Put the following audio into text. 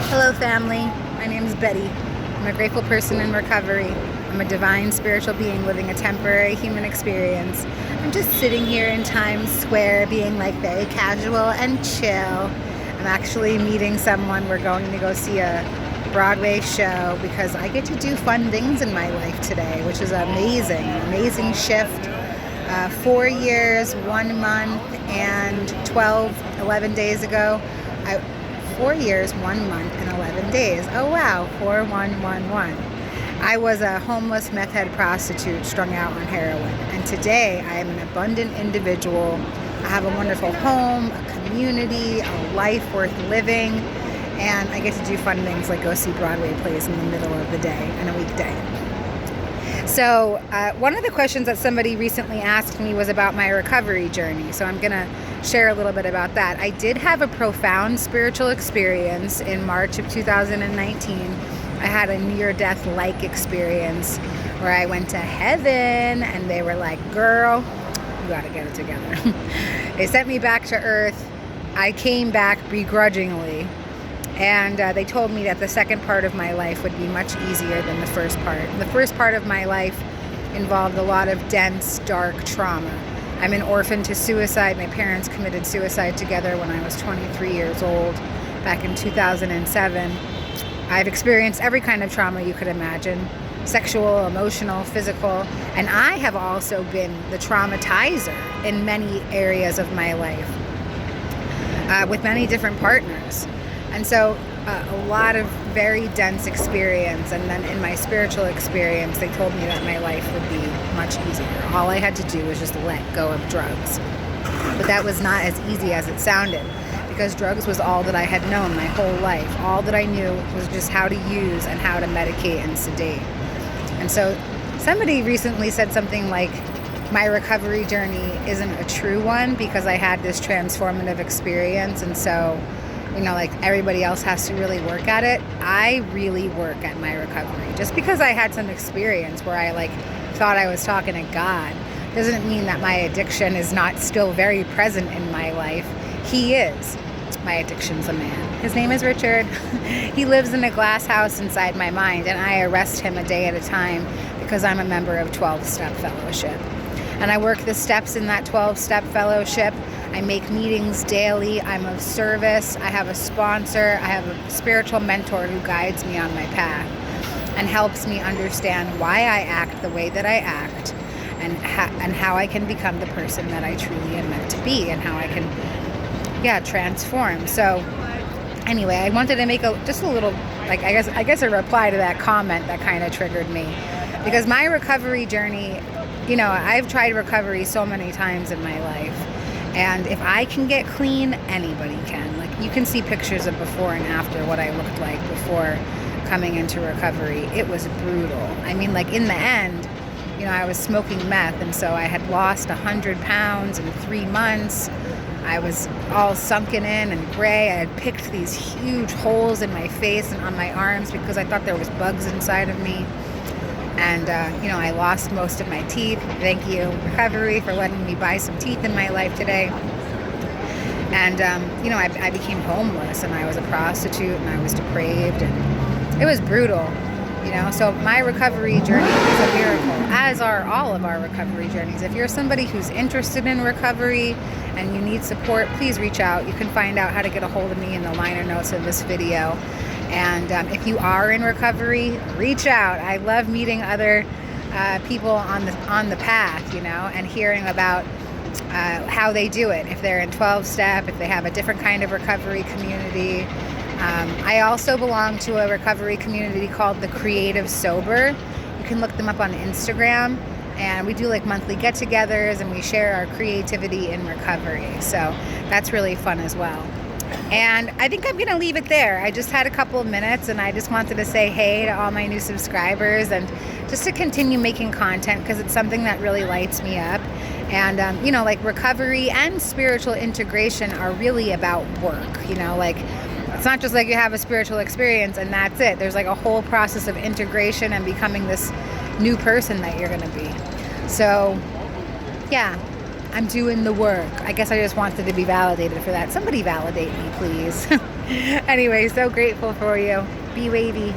Hello family, my name is Betty. I'm a grateful person in recovery. I'm a divine spiritual being living a temporary human experience. I'm just sitting here in Times Square being like very casual and chill. I'm actually meeting someone. We're going to go see a Broadway show because I get to do fun things in my life today, which is amazing shift. 4 years, 1 month, and 11 days ago. 4 years, 1 month, and 11 days. Oh wow, 4111. I was a homeless meth head prostitute strung out on heroin, and today I am an abundant individual. I have a wonderful home, a community, a life worth living, and I get to do fun things like go see Broadway plays in the middle of the day and a weekday. So one of the questions that somebody recently asked me was about my recovery journey. So I'm going to share a little bit about that. I did have a profound spiritual experience in March of 2019. I had a near-death-like experience where I went to heaven and they were like, girl, you got to get it together. They sent me back to earth. I came back begrudgingly. And they told me that the second part of my life would be much easier than the first part. The first part of my life involved a lot of dense, dark trauma. I'm an orphan to suicide. My parents committed suicide together when I was 23 years old, back in 2007. I've experienced every kind of trauma you could imagine, sexual, emotional, physical, and I have also been the traumatizer in many areas of my life, with many different partners. And so a lot of very dense experience, and then in my spiritual experience they told me that my life would be much easier. All I had to do was just let go of drugs. But that was not as easy as it sounded, because drugs was all that I had known my whole life. All that I knew was just how to use and how to medicate and sedate. And so somebody recently said something like, my recovery journey isn't a true one because I had this transformative experience, and so like everybody else has to really work at it. I really work at my recovery. Just because I had some experience where I thought I was talking to God doesn't mean that my addiction is not still very present in my life. He is. My addiction's a man. His name is Richard. He lives in a glass house inside my mind, and I arrest him a day at a time because I'm a member of 12-Step Fellowship. And I work the steps in that 12-Step Fellowship. I make meetings daily. I'm of service. I have a sponsor. I have a spiritual mentor who guides me on my path and helps me understand why I act the way that I act, and how I can become the person that I truly am meant to be, and how I can, transform. So anyway, I wanted to make just a little, I guess a reply to that comment that kind of triggered me, because my recovery journey, I've tried recovery so many times in my life. And if I can get clean, anybody can. You can see pictures of before and after what I looked like before coming into recovery. It was brutal. I mean, in the end, I was smoking meth, and so I had lost 100 pounds in 3 months. I was all sunken in and gray. I had picked these huge holes in my face and on my arms because I thought there was bugs inside of me. And, I lost most of my teeth. Thank you, recovery, for letting me buy some teeth in my life today. And, I became homeless, and I was a prostitute, and I was depraved, and it was brutal, So my recovery journey is a miracle, as are all of our recovery journeys. If you're somebody who's interested in recovery and you need support, please reach out. You can find out how to get a hold of me in the liner notes of this video. And if you are in recovery, reach out. I love meeting other people on the path, and hearing about how they do it. If they're in 12-step, if they have a different kind of recovery community. I also belong to a recovery community called the Creative Sober. You can look them up on Instagram. And we do monthly get-togethers, and we share our creativity in recovery. So that's really fun as well. And I think I'm going to leave it there. I just had a couple of minutes, and I just wanted to say hey to all my new subscribers, and just to continue making content because it's something that really lights me up. And, recovery and spiritual integration are really about work. It's not just you have a spiritual experience and that's it. There's a whole process of integration and becoming this new person that you're going to be. So, yeah. I'm doing the work. I guess I just wanted to be validated for that. Somebody validate me, please. Anyway, so grateful for you. Be wavy.